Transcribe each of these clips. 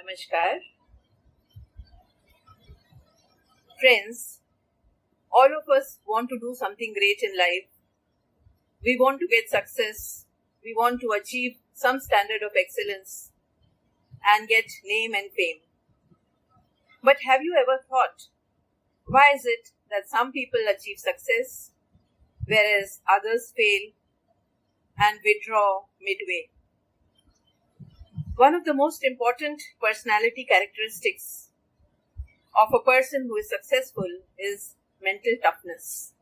Namaskar. Friends, all of us want to do something great in life. We want to get success. We want to achieve some standard of excellence and get name and fame. But have you ever thought, why is it that some people achieve success whereas others fail and withdraw midway? One of the most important personality characteristics of a person who is successful is mental toughness.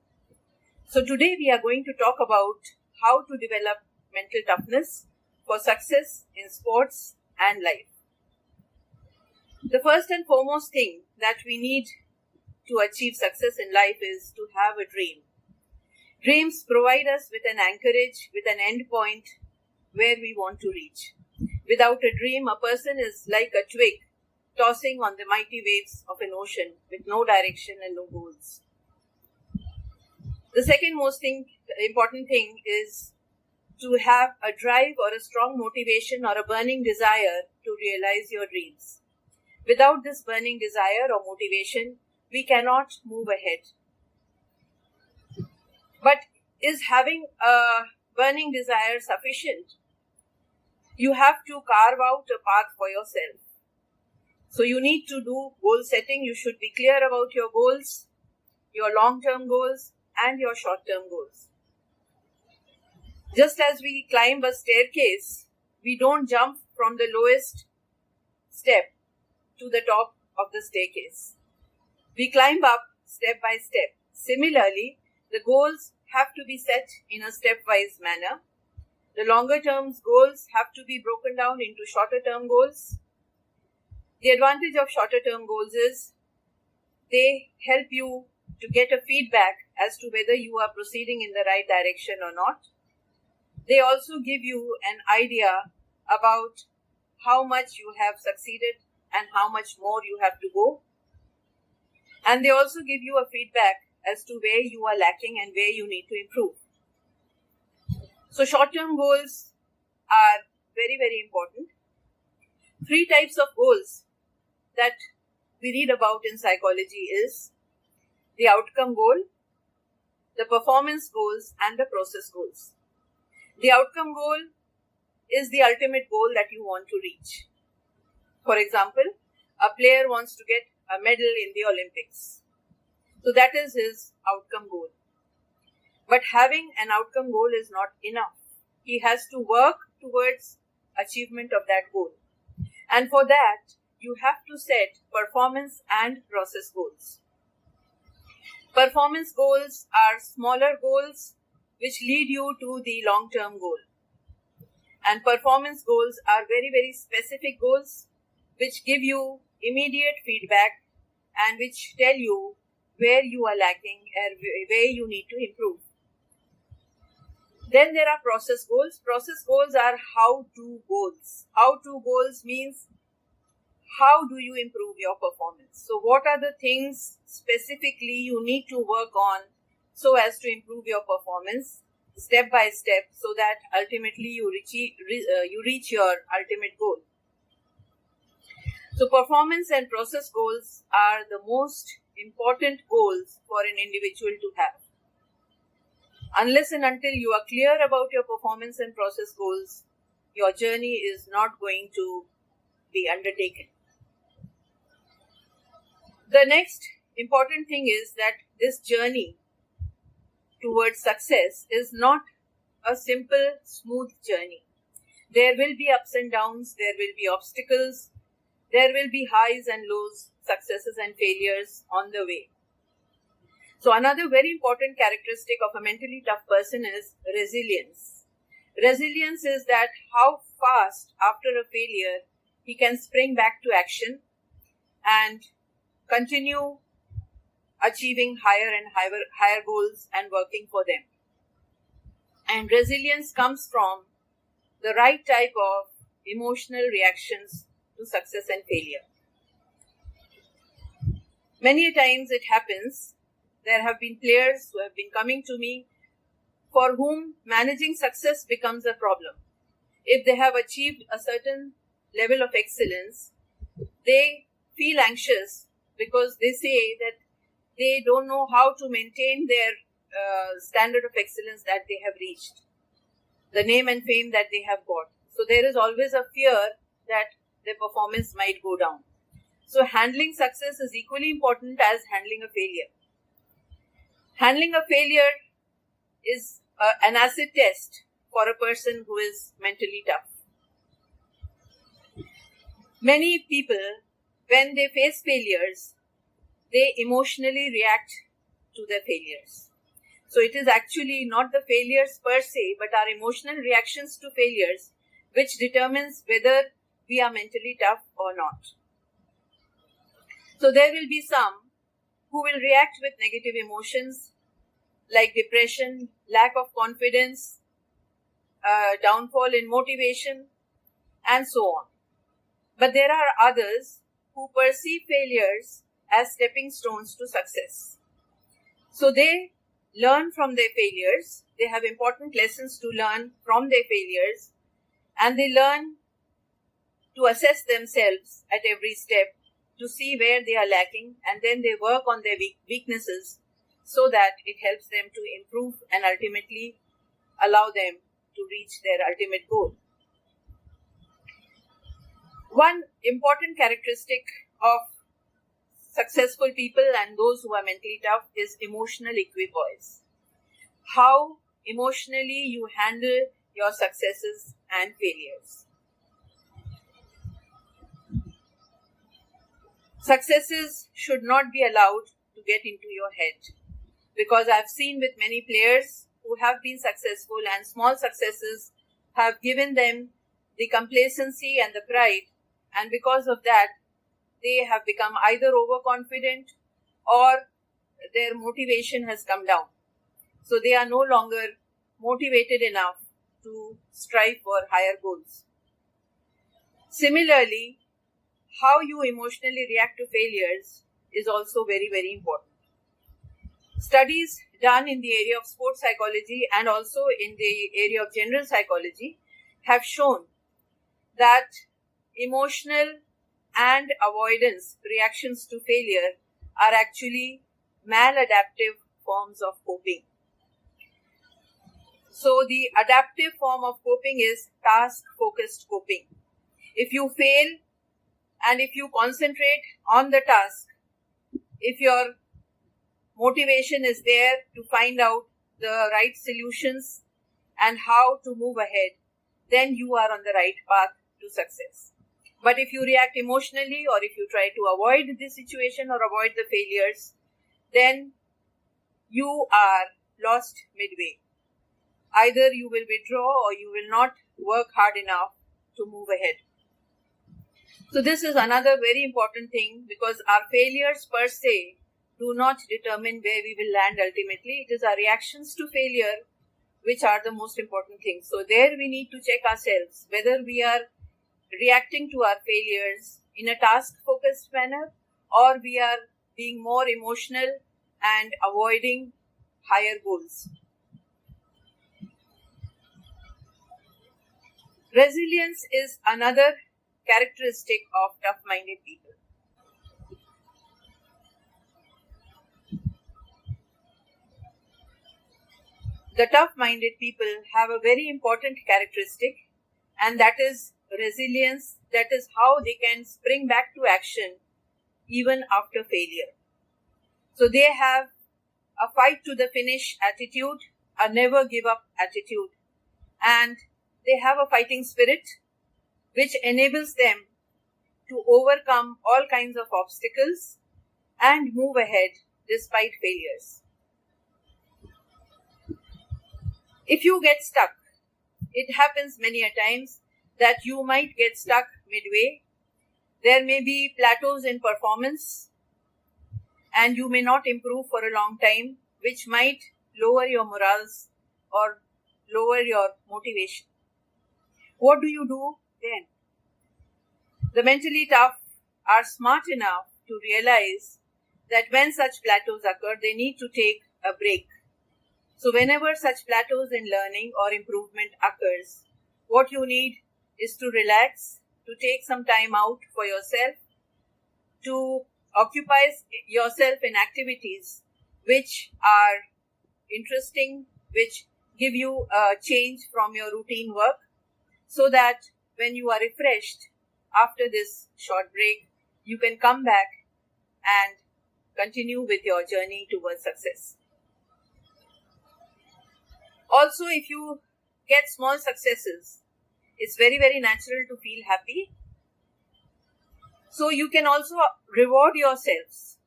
So today we are going to talk about how to develop mental toughness for success in sports and life. The first and foremost thing that we need to achieve success in life is to have a dream. Dreams provide us with an anchorage, with an end point where we want to reach. Without a dream, a person is like a twig tossing on the mighty waves of an ocean with no direction and no goals. The second most important thing is to have a drive or a strong motivation or a burning desire to realize your dreams. Without this burning desire or motivation, we cannot move ahead. But is having a burning desire sufficient? You have to carve out a path for yourself. So you need to do goal setting. You should be clear about your goals, your long-term goals and your short-term goals. Just as we climb a staircase, we don't jump from the lowest step to the top of the staircase. We climb up step by step. Similarly, the goals have to be set in a stepwise manner. The longer term goals have to be broken down into shorter term goals. The advantage of shorter term goals is they help you to get a feedback as to whether you are proceeding in the right direction or not. They also give you an idea about how much you have succeeded and how much more you have to go. And they also give you a feedback as to where you are lacking and where you need to improve. So short-term goals are very, very important. 3 types of goals that we read about in psychology is the outcome goal, the performance goals, and the process goals. The outcome goal is the ultimate goal that you want to reach. For example, a player wants to get a medal in the Olympics. So that is his outcome goal. But having an outcome goal is not enough. He has to work towards achievement of that goal. And for that, you have to set performance and process goals. Performance goals are smaller goals which lead you to the long-term goal. And performance goals are very, very specific goals which give you immediate feedback and which tell you where you are lacking and where you need to improve. Then there are process goals. Process goals are how-to goals. How-to goals means how do you improve your performance? So what are the things specifically you need to work on so as to improve your performance step by step so that ultimately you reach your ultimate goal? So performance and process goals are the most important goals for an individual to have. Unless and until you are clear about your performance and process goals, your journey is not going to be undertaken. The next important thing is that this journey towards success is not a simple, smooth journey. There will be ups and downs, there will be obstacles, there will be highs and lows, successes and failures on the way. So another very important characteristic of a mentally tough person is resilience. Resilience is that how fast after a failure he can spring back to action and continue achieving higher and higher goals and working for them. And resilience comes from the right type of emotional reactions to success and failure. Many times it happens, there have been players who have been coming to me for whom managing success becomes a problem. If they have achieved a certain level of excellence, they feel anxious because they say that they don't know how to maintain their standard of excellence that they have reached, the name and fame that they have got. So there is always a fear that their performance might go down. So handling success is equally important as handling a failure. Handling a failure is an acid test for a person who is mentally tough. Many people, when they face failures, they emotionally react to their failures. So it is actually not the failures per se, but our emotional reactions to failures which determines whether we are mentally tough or not. So there will be some who will react with negative emotions like depression, lack of confidence, downfall in motivation, and so on. But there are others who perceive failures as stepping stones to success. So they learn from their failures. They have important lessons to learn from their failures, and they learn to assess themselves at every step to see where they are lacking, and then they work on their weaknesses so that it helps them to improve and ultimately allow them to reach their ultimate goal. One important characteristic of successful people and those who are mentally tough is emotional equipoise. How emotionally you handle your successes and failures. Successes should not be allowed to get into your head, because I've seen with many players who have been successful, and small successes have given them the complacency and the pride, and because of that they have become either overconfident or their motivation has come down. So they are no longer motivated enough to strive for higher goals. Similarly, how you emotionally react to failures is also very, very important. Studies done in the area of sports psychology and also in the area of general psychology have shown that emotional and avoidance reactions to failure are actually maladaptive forms of coping. So the adaptive form of coping is task-focused coping. If you fail and if you concentrate on the task, if your motivation is there to find out the right solutions and how to move ahead, then you are on the right path to success. But if you react emotionally, or if you try to avoid the situation or avoid the failures, then you are lost midway. Either you will withdraw or you will not work hard enough to move ahead. So this is another very important thing, because our failures per se do not determine where we will land ultimately. It is our reactions to failure which are the most important things. So there we need to check ourselves whether we are reacting to our failures in a task-focused manner, or we are being more emotional and avoiding higher goals. Resilience is another characteristic of tough-minded people. The tough-minded people have a very important characteristic, and that is resilience. That is how they can spring back to action even after failure. So they have a fight to the finish attitude, a never give up attitude, and they have a fighting spirit which enables them to overcome all kinds of obstacles and move ahead despite failures. If you get stuck, it happens many a times that you might get stuck midway. There may be plateaus in performance and you may not improve for a long time, which might lower your morals or lower your motivation. What do you do then? The mentally tough are smart enough to realize that when such plateaus occur, they need to take a break. So whenever such plateaus in learning or improvement occurs, what you need is to relax, to take some time out for yourself, to occupy yourself in activities which are interesting, which give you a change from your routine work, so that when you are refreshed after this short break, you can come back and continue with your journey towards success. Also, if you get small successes, it's very, very natural to feel happy. So you can also reward yourselves.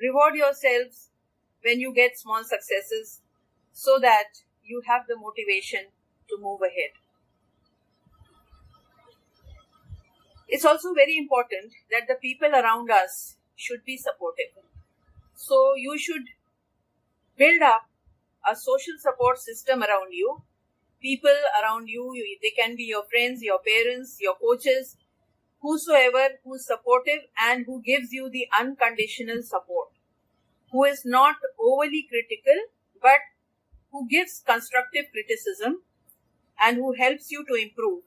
Reward yourselves when you get small successes so that you have the motivation to move ahead. It's also very important that the people around us should be supportive. So you should build up a social support system around you. People around you, they can be your friends, your parents, your coaches, whosoever who is supportive and who gives you the unconditional support, who is not overly critical but who gives constructive criticism and who helps you to improve,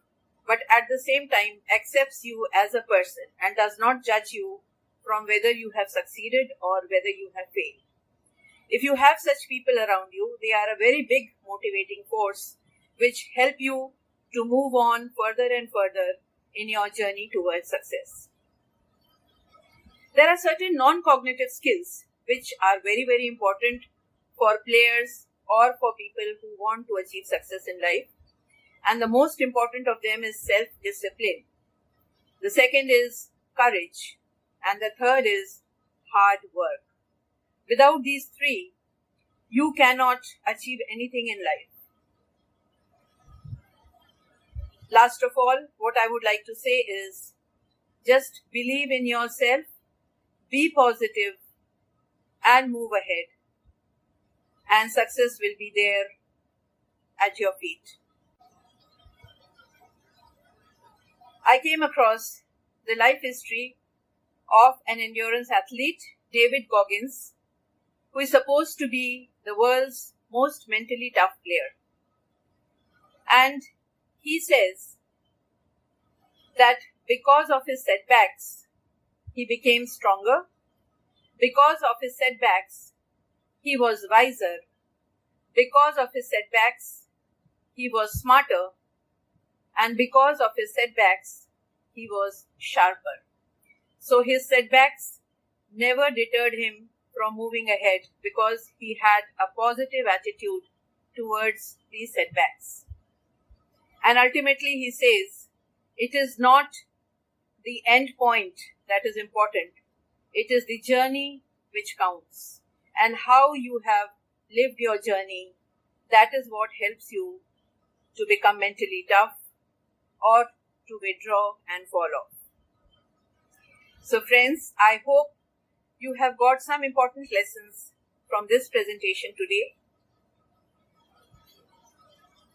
but at the same time accepts you as a person and does not judge you from whether you have succeeded or whether you have failed. If you have such people around you, they are a very big motivating force which help you to move on further and further in your journey towards success. There are certain non-cognitive skills which are very, very important for players or for people who want to achieve success in life. And the most important of them is self-discipline. The second is courage. And the third is hard work. Without these three, you cannot achieve anything in life. Last of all, what I would like to say is just believe in yourself, be positive, and move ahead. And success will be there at your feet. I came across the life history of an endurance athlete, David Goggins, who is supposed to be the world's most mentally tough player. And he says that because of his setbacks, he became stronger. Because of his setbacks, he was wiser. Because of his setbacks, he was smarter. And because of his setbacks, he was sharper. So his setbacks never deterred him from moving ahead because he had a positive attitude towards these setbacks. And ultimately he says, it is not the end point that is important. It is the journey which counts. And how you have lived your journey, that is what helps you to become mentally tough or to withdraw and fall off. So friends, I hope you have got some important lessons from this presentation today.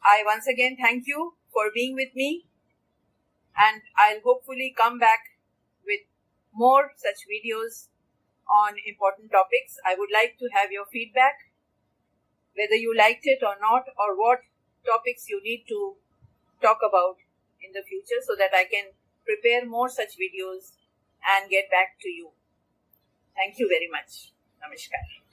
I once again thank you for being with me, and I'll hopefully come back with more such videos on important topics. I would like to have your feedback, whether you liked it or not, or what topics you need to talk about in the future so that I can prepare more such videos and get back to you. Thank you very much. Namaskar.